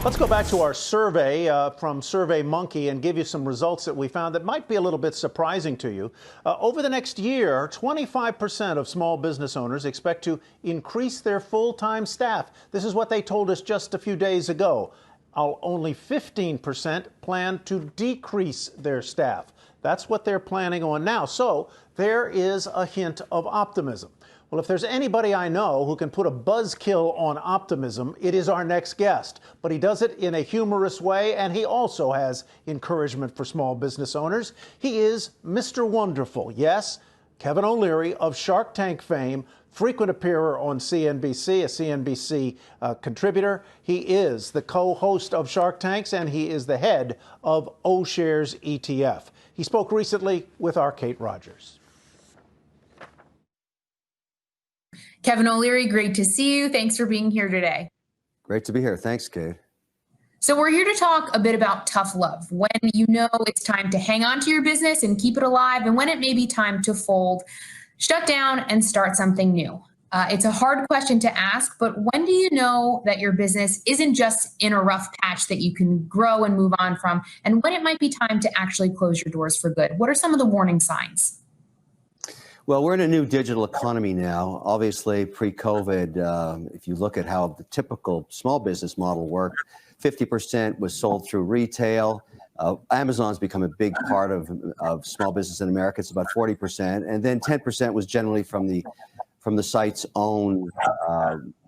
Let's go back to our survey from SurveyMonkey and give you some results that we found that might be a little bit surprising to you. Over the next year, 25% of small business owners expect to increase their full-time staff. This is what they told us just a few days ago. Only 15% plan to decrease their staff. That's what they're planning on now. So there is a hint of optimism. Well, if there's anybody I know who can put a buzzkill on optimism, it is our next guest. But he does it in a humorous way, and he also has encouragement for small business owners. He is Mr. Wonderful. Yes, Kevin O'Leary of Shark Tank fame, frequent appearer on CNBC, a CNBC contributor. He is the co-host of Shark Tanks, and he is the head of O-Shares ETF. He spoke recently with our Kate Rogers. Kevin O'Leary, great to see you. Thanks for being here today. Great to be here. Thanks, Kate. So we're here to talk a bit about tough love, when you know it's time to hang on to your business and keep it alive, and when it may be time to fold, shut down, and start something new. It's a hard question to ask, but when do you know that your business isn't just in a rough patch that you can grow and move on from, and when it might be time to actually close your doors for good? What are some of the warning signs? Well, we're in a new digital economy now. Obviously, pre-COVID, if you look at how the typical small business model worked, 50% was sold through retail. Amazon's become a big part of small business in America. It's about 40%. And then 10% was generally from the site's own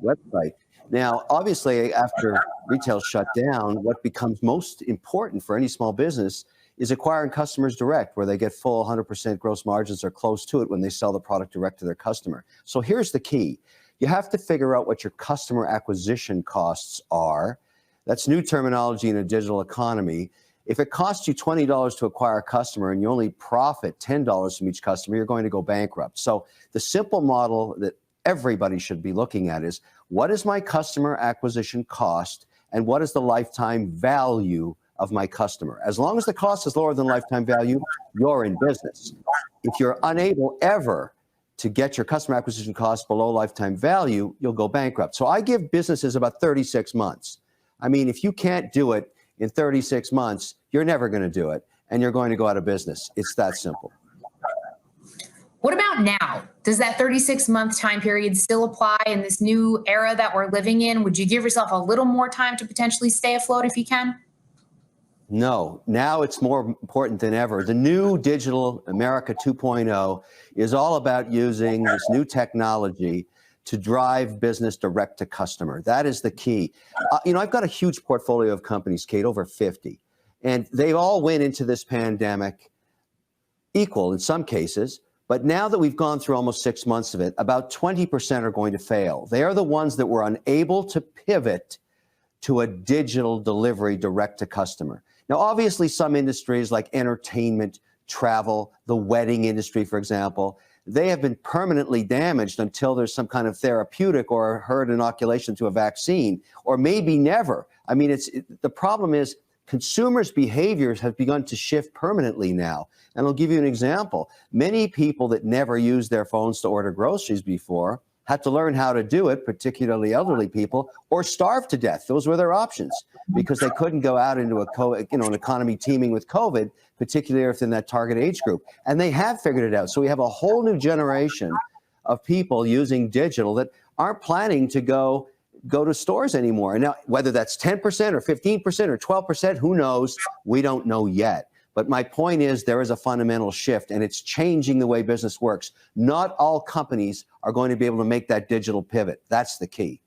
website. Now, obviously, after retail shut down, what becomes most important for any small business is acquiring customers direct, where they get full 100% gross margins or close to it when they sell the product direct to their customer. So here's the key. You have to figure out what your customer acquisition costs are. That's new terminology in a digital economy. If it costs you $20 to acquire a customer and you only profit $10 from each customer, you're going to go bankrupt. So the simple model that everybody should be looking at is, what is my customer acquisition cost and what is the lifetime value of my customer? As long as the cost is lower than lifetime value, you're in business. If you're unable ever to get your customer acquisition costs below lifetime value, you'll go bankrupt. So I give businesses about 36 months. I mean, if you can't do it in 36 months, you're never going to do it, and you're going to go out of business. It's that simple. What about now? Does that 36-month time period still apply in this new era that we're living in? Would you give yourself a little more time to potentially stay afloat if you can? No, now it's more important than ever. The new digital America 2.0 is all about using this new technology to drive business direct to customer. That is the key. I've got a huge portfolio of companies, Kate, over 50, and they all went into this pandemic equal in some cases. But now that we've gone through almost 6 months of it, about 20% are going to fail. They are the ones that were unable to pivot to a digital delivery direct to customer. Now, obviously, some industries like entertainment, travel, the wedding industry, for example, they have been permanently damaged until there's some kind of therapeutic or herd inoculation to a vaccine, or maybe never. I mean, the problem is consumers' behaviors have begun to shift permanently now. And I'll give you an example. Many people that never used their phones to order groceries before had to learn how to do it, particularly elderly people, or starve to death. Those were their options because they couldn't go out into an economy teeming with COVID, particularly if in that target age group. And they have figured it out. So we have a whole new generation of people using digital that aren't planning to go to stores anymore. And now, whether that's 10% or 15% or 12%, who knows? We don't know yet. But my point is, there is a fundamental shift, and it's changing the way business works. Not all companies are going to be able to make that digital pivot. That's the key.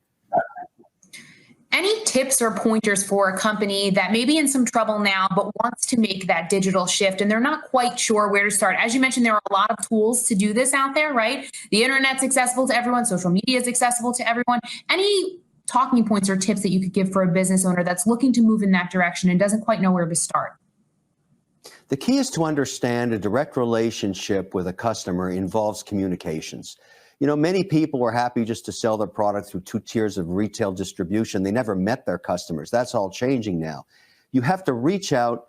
Any tips or pointers for a company that may be in some trouble now, but wants to make that digital shift and they're not quite sure where to start? As you mentioned, there are a lot of tools to do this out there, right? The internet's accessible to everyone. Social media is accessible to everyone. Any talking points or tips that you could give for a business owner that's looking to move in that direction and doesn't quite know where to start? The key is to understand a direct relationship with a customer involves communications. Many people were happy just to sell their product through 2 tiers of retail distribution. They never met their customers. That's all changing now. You have to reach out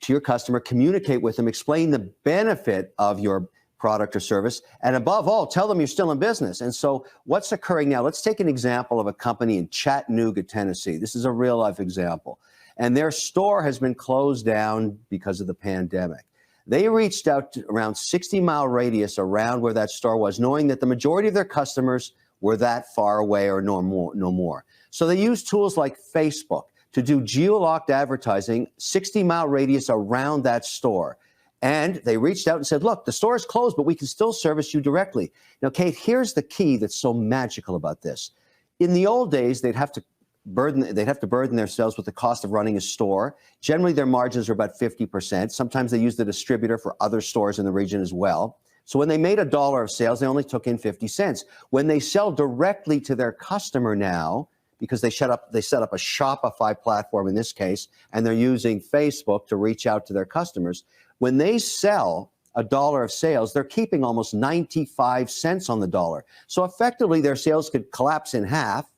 to your customer, communicate with them, explain the benefit of your product or service. And above all, tell them you're still in business. And so what's occurring now? Let's take an example of a company in Chattanooga, Tennessee. This is a real life example. And their store has been closed down because of the pandemic. They reached out to around 60-mile radius around where that store was, knowing that the majority of their customers were that far away or no more. So they used tools like Facebook to do geo-locked advertising, 60-mile radius around that store. And they reached out and said, look, the store is closed, but we can still service you directly. Now, Kate, here's the key that's so magical about this. In the old days, they'd have to burden themselves with the cost of running a store. Generally, their margins are about 50%. Sometimes they use the distributor for other stores in the region as well. So when they made $1 of sales, they only took in 50 cents. When they sell directly to their customer now, because they set up a Shopify platform in this case, and they're using Facebook to reach out to their customers, when they sell $1 of sales, they're keeping almost 95 cents on the dollar. So effectively, their sales could collapse in half,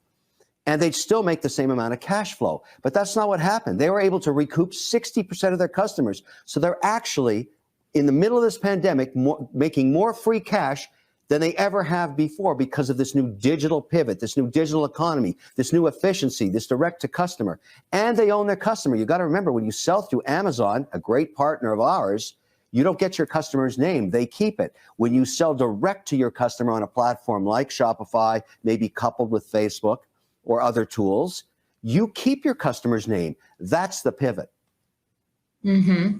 and they'd still make the same amount of cash flow. But that's not what happened. They were able to recoup 60% of their customers. So they're actually, in the middle of this pandemic, making more free cash than they ever have before because of this new digital pivot, this new digital economy, this new efficiency, this direct to customer. And they own their customer. You got to remember, when you sell through Amazon, a great partner of ours, you don't get your customer's name. They keep it. When you sell direct to your customer on a platform like Shopify, maybe coupled with Facebook or other tools, you keep your customer's name. That's the pivot. Mm-hmm.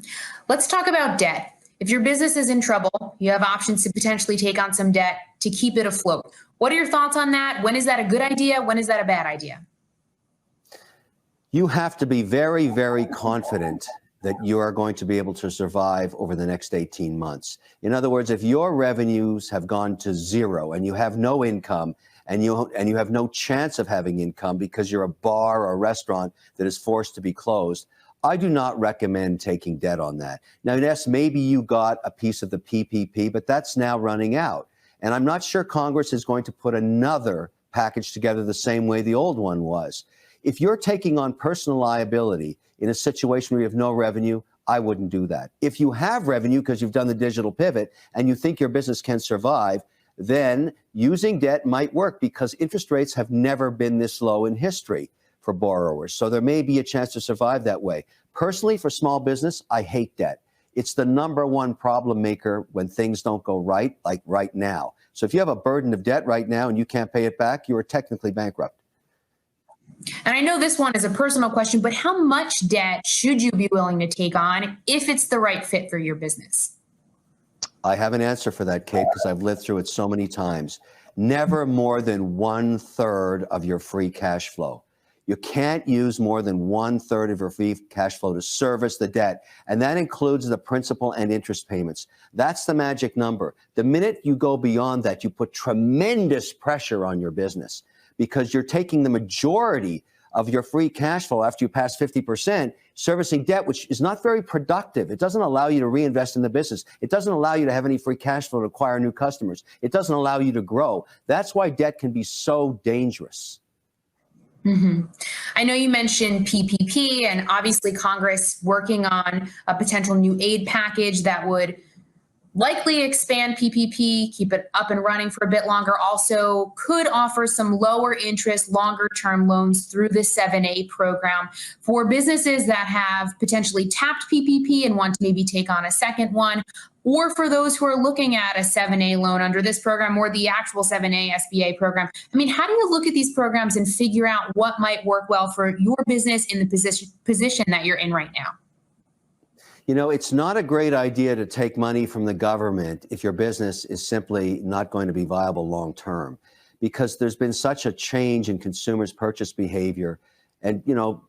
Let's talk about debt. If your business is in trouble, you have options to potentially take on some debt to keep it afloat. What are your thoughts on that? When is that a good idea? When is that a bad idea? You have to be very, very confident that you are going to be able to survive over the next 18 months. In other words, if your revenues have gone to zero and you have no income, and you have no chance of having income because you're a bar or a restaurant that is forced to be closed, I do not recommend taking debt on that. Now, yes, maybe you got a piece of the PPP, but that's now running out. And I'm not sure Congress is going to put another package together the same way the old one was. If you're taking on personal liability in a situation where you have no revenue, I wouldn't do that. If you have revenue because you've done the digital pivot and you think your business can survive, then using debt might work because interest rates have never been this low in history for borrowers. So there may be a chance to survive that way. Personally, for small business, I hate debt. It's the number one problem maker when things don't go right, like right now. So if you have a burden of debt right now and you can't pay it back, you are technically bankrupt. And I know this one is a personal question, but how much debt should you be willing to take on if it's the right fit for your business? I have an answer for that, Kate, because I've lived through it so many times. Never more than 1/3 of your free cash flow. You can't use more than 1/3 of your free cash flow to service the debt. And that includes the principal and interest payments. That's the magic number. The minute you go beyond that, you put tremendous pressure on your business because you're taking the majority of your free cash flow after you pass 50%, servicing debt, which is not very productive. It doesn't allow you to reinvest in the business. It doesn't allow you to have any free cash flow to acquire new customers. It doesn't allow you to grow. That's why debt can be so dangerous. Mm-hmm. I know you mentioned PPP and obviously Congress working on a potential new aid package that would likely expand PPP, keep it up and running for a bit longer, also could offer some lower interest, longer term loans through the 7A program for businesses that have potentially tapped PPP and want to maybe take on a second one, or for those who are looking at a 7A loan under this program or the actual 7A SBA program. I mean, how do you look at these programs and figure out what might work well for your business in the position that you're in right now? You know, it's not a great idea to take money from the government if your business is simply not going to be viable long term, because there's been such a change in consumers' purchase behavior. And, you know,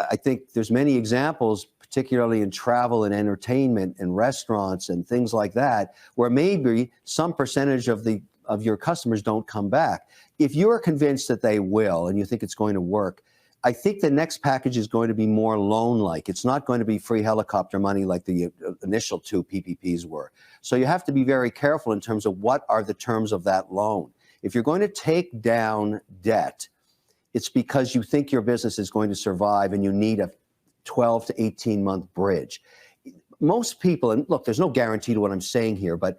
I think there's many examples, particularly in travel and entertainment and restaurants and things like that, where maybe some percentage of your customers don't come back. If you're convinced that they will and you think it's going to work, I think the next package is going to be more loan-like. It's not going to be free helicopter money like the initial two PPPs were. So you have to be very careful in terms of what are the terms of that loan. If you're going to take down debt, it's because you think your business is going to survive and you need a 12 to 18 month bridge. Most people, and look, there's no guarantee to what I'm saying here, but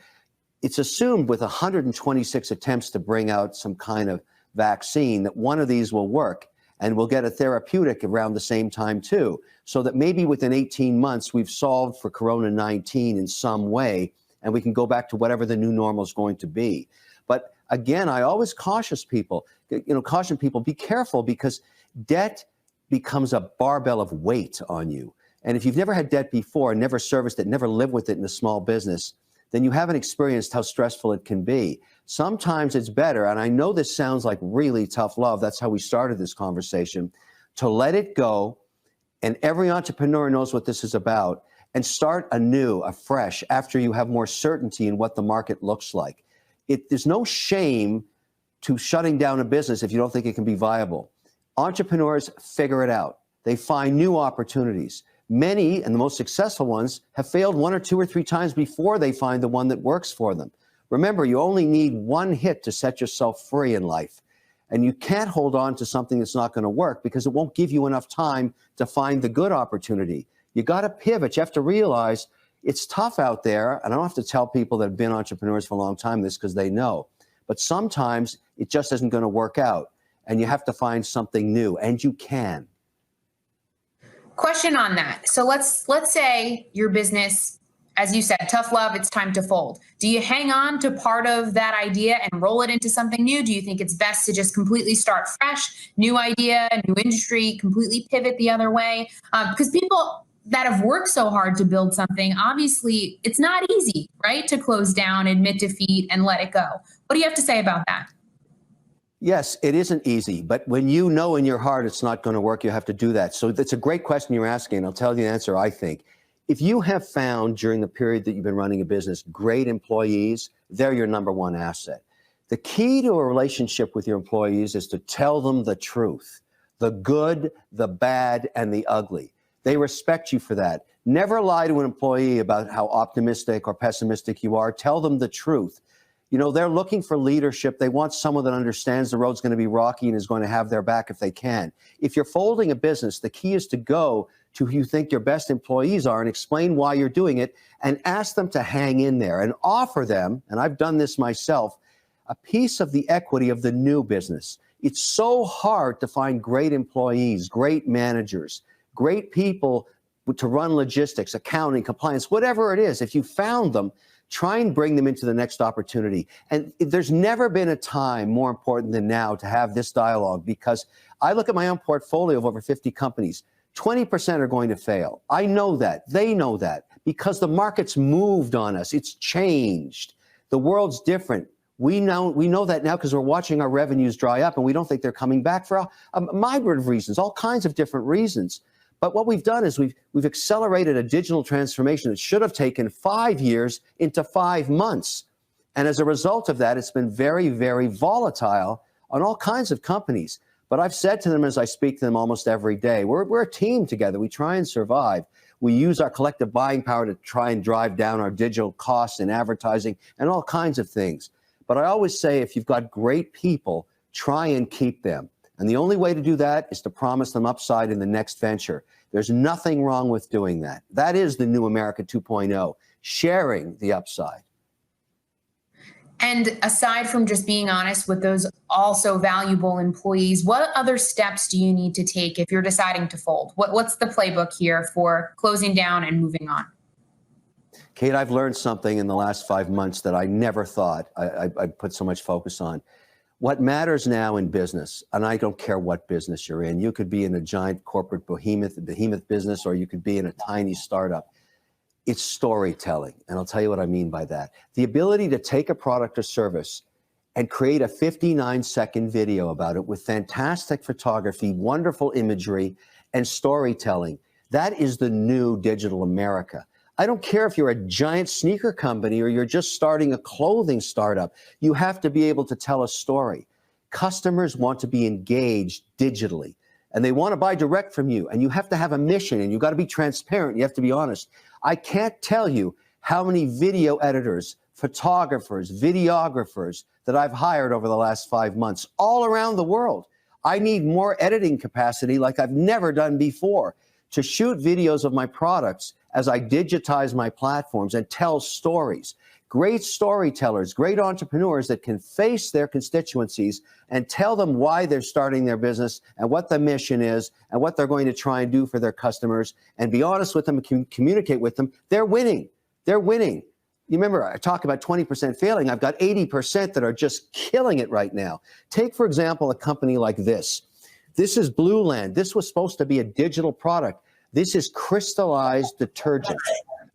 it's assumed with 126 attempts to bring out some kind of vaccine that one of these will work, and we'll get a therapeutic around the same time too. So that maybe within 18 months, we've solved for Corona-19 in some way, and we can go back to whatever the new normal is going to be. But again, I always caution people, be careful, because debt becomes a barbell of weight on you. And if you've never had debt before, never serviced it, never lived with it in a small business, then you haven't experienced how stressful it can be. Sometimes it's better, and I know this sounds like really tough love, that's how we started this conversation, to let it go, and every entrepreneur knows what this is about, and start anew, afresh, after you have more certainty in what the market looks like. There's no shame to shutting down a business if you don't think it can be viable. Entrepreneurs figure it out. They find new opportunities. Many, and the most successful ones, have failed 1 or 2 or 3 times before they find the one that works for them. Remember, you only need one hit to set yourself free in life. And you can't hold on to something that's not going to work, because it won't give you enough time to find the good opportunity. You got to pivot. You have to realize it's tough out there. And I don't have to tell people that have been entrepreneurs for a long time this, because they know. But sometimes it just isn't going to work out. And you have to find something new, and you can. Question on that. So let's say your business, as you said, tough love, it's time to fold. Do you hang on to part of that idea and roll it into something new? Do you think it's best to just completely start fresh, new idea, new industry, completely pivot the other way? Because people that have worked so hard to build something, obviously it's not easy, right? To close down, admit defeat, and let it go. What do you have to say about that? Yes, it isn't easy, but when you know in your heart it's not going to work, you have to do that. So that's a great question you're asking, and I'll tell you the answer, I think. If you have found during the period that you've been running a business great employees, they're your number one asset. The key to a relationship with your employees is to tell them the truth, the good, the bad, and the ugly. They respect you for that. Never lie to an employee about how optimistic or pessimistic you are. Tell them the truth. You know, they're looking for leadership. They want someone that understands the road's going to be rocky and is going to have their back if they can. If you're folding a business, the key is to go to who you think your best employees are and explain why you're doing it, and ask them to hang in there and offer them, and I've done this myself, a piece of the equity of the new business. It's so hard to find great employees, great managers, great people to run logistics, accounting, compliance, whatever it is. If you found them, try and bring them into the next opportunity. And there's never been a time more important than now to have this dialogue, because I look at my own portfolio of over 50 companies. 20% are going to fail. I know that. They know that, because the market's moved on us. It's changed. The world's different. We know that now because we're watching our revenues dry up, and we don't think they're coming back for a myriad of reasons, all kinds of different reasons. But what we've done is we've accelerated a digital transformation that should have taken 5 years into 5 months. And as a result of that, it's been very, very volatile on all kinds of companies. But I've said to them as I speak to them almost every day, we're a team together. We try and survive. We use our collective buying power to try and drive down our digital costs in advertising and all kinds of things. But I always say, if you've got great people, try and keep them. And the only way to do that is to promise them upside in the next venture. There's nothing wrong with doing that. That is the new America 2.0, sharing the upside. And aside from just being honest with those also valuable employees, what other steps do you need to take if you're deciding to fold? What's the playbook here for closing down and moving on? Kate, I've learned something in the last 5 months that I never thought I'd put so much focus on. What matters now in business, and I don't care what business you're in, you could be in a giant corporate behemoth business, or you could be in a tiny startup. It's storytelling, and I'll tell you what I mean by that. The ability to take a product or service and create a 59-second video about it with fantastic photography, wonderful imagery, and storytelling. That is the new digital America. I don't care if you're a giant sneaker company or you're just starting a clothing startup. You have to be able to tell a story. Customers want to be engaged digitally, and they want to buy direct from you. And you have to have a mission, and you've got to be transparent. You have to be honest. I can't tell you how many video editors, photographers, videographers that I've hired over the last 5 months all around the world. I need more editing capacity like I've never done before to shoot videos of my products as I digitize my platforms and tell stories. great storytellers, great entrepreneurs that can face their constituencies and tell them why they're starting their business and what the mission is and what they're going to try and do for their customers, and be honest with them and communicate with them, they're winning. They're winning. You remember, I talk about 20% failing. I've got 80% that are just killing it right now. Take, for example, a company like this. This is Blue Land. This was supposed to be a digital product. This is crystallized detergent.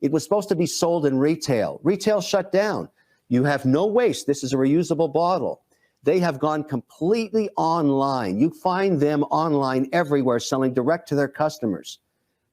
It was supposed to be sold in retail. Retail shut down. You have no waste. This is a reusable bottle. They have gone completely online. You find them online everywhere, selling direct to their customers.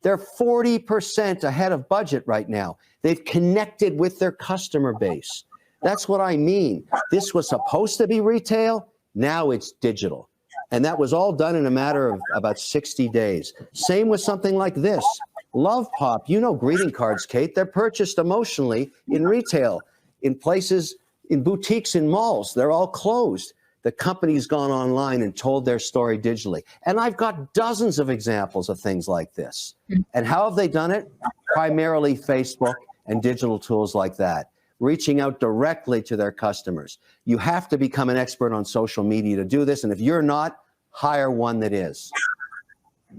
They're 40% ahead of budget right now. They've connected with their customer base. That's what I mean. This was supposed to be retail. Now it's digital. And that was all done in a matter of about 60 days. Same with something like this. Love Pop, you know greeting cards, Kate. They're purchased emotionally in retail, in places, in boutiques, in malls. They're all closed. The company's gone online and told their story digitally. And I've got dozens of examples of things like this. And how have they done it? Primarily Facebook and digital tools like that, reaching out directly to their customers. You have to become an expert on social media to do this. And if you're not, hire one that is.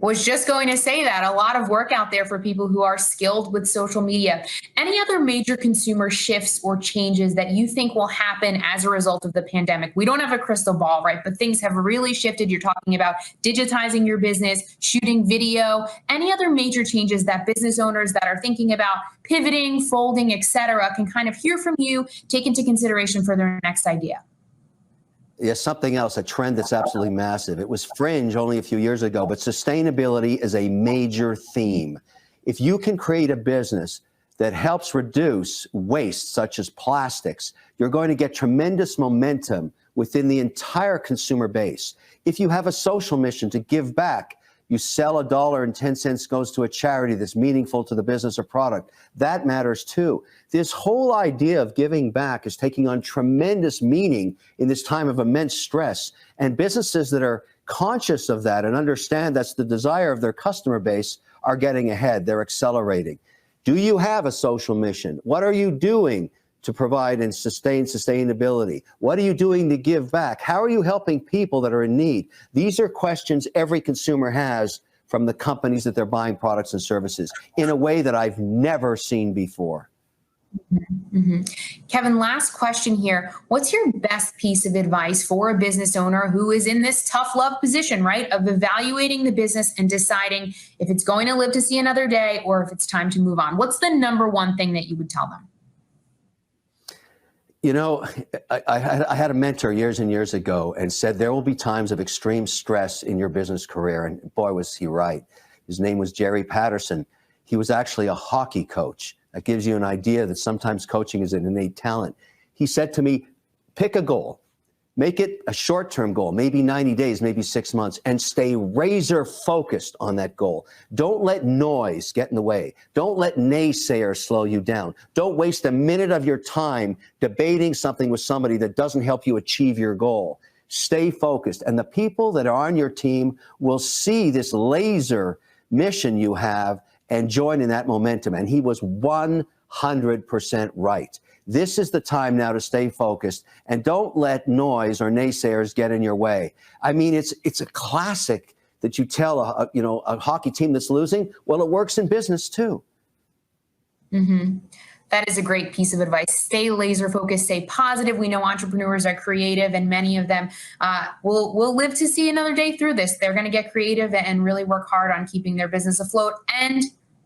Was just going to say that. A lot of work out there for people who are skilled with social media. Any other major consumer shifts or changes that you think will happen as a result of the pandemic? We don't have a crystal ball, right? But things have really shifted. You're talking about digitizing your business, shooting video. Any other major changes that business owners that are thinking about pivoting, folding, et cetera, can kind of hear from you, take into consideration for their next idea? Yes, something else, a trend that's absolutely massive. It was fringe only a few years ago, but sustainability is a major theme. If you can create a business that helps reduce waste, such as plastics, you're going to get tremendous momentum within the entire consumer base. If you have a social mission to give back, you sell $1.10 goes to a charity that's meaningful to the business or product. That matters too. This whole idea of giving back is taking on tremendous meaning in this time of immense stress. And businesses that are conscious of that and understand that's the desire of their customer base are getting ahead. They're accelerating. Do you have a social mission? What are you doing to provide and sustain sustainability? What are you doing to give back? How are you helping people that are in need? These are questions every consumer has from the companies that they're buying products and services in a way that I've never seen before. Mm-hmm. Kevin, last question here. What's your best piece of advice for a business owner who is in this tough love position, right, of evaluating the business and deciding if it's going to live to see another day or if it's time to move on? What's the number one thing that you would tell them? You know, I had a mentor years and years ago and said there will be times of extreme stress in your business career. And boy, was he right. His name was Jerry Patterson. He was actually a hockey coach. That gives you an idea that sometimes coaching is an innate talent. He said to me, pick a goal. Make it a short-term goal, maybe 90 days, maybe 6 months, and stay razor focused on that goal. Don't let noise get in the way. Don't let naysayers slow you down. Don't waste a minute of your time debating something with somebody that doesn't help you achieve your goal. Stay focused. And the people that are on your team will see this laser mission you have and join in that momentum. And he was 100% right. This is the time now to stay focused and don't let noise or naysayers get in your way. I mean, it's a classic that you tell a hockey team that's losing. Well, it works in business too. Mm-hmm. That is a great piece of advice. Stay laser focused, stay positive. We know entrepreneurs are creative and many of them will live to see another day through this. They're going to get creative and really work hard on keeping their business afloat and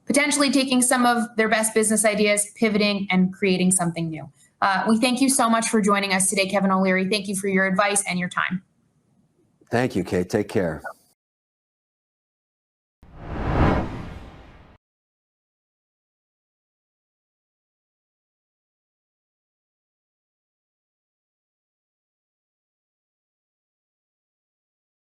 potentially taking some of their best business ideas, pivoting and creating something new. We thank you so much for joining us today, Kevin O'Leary. Thank you for your advice and your time. Thank you, Kate. Take care.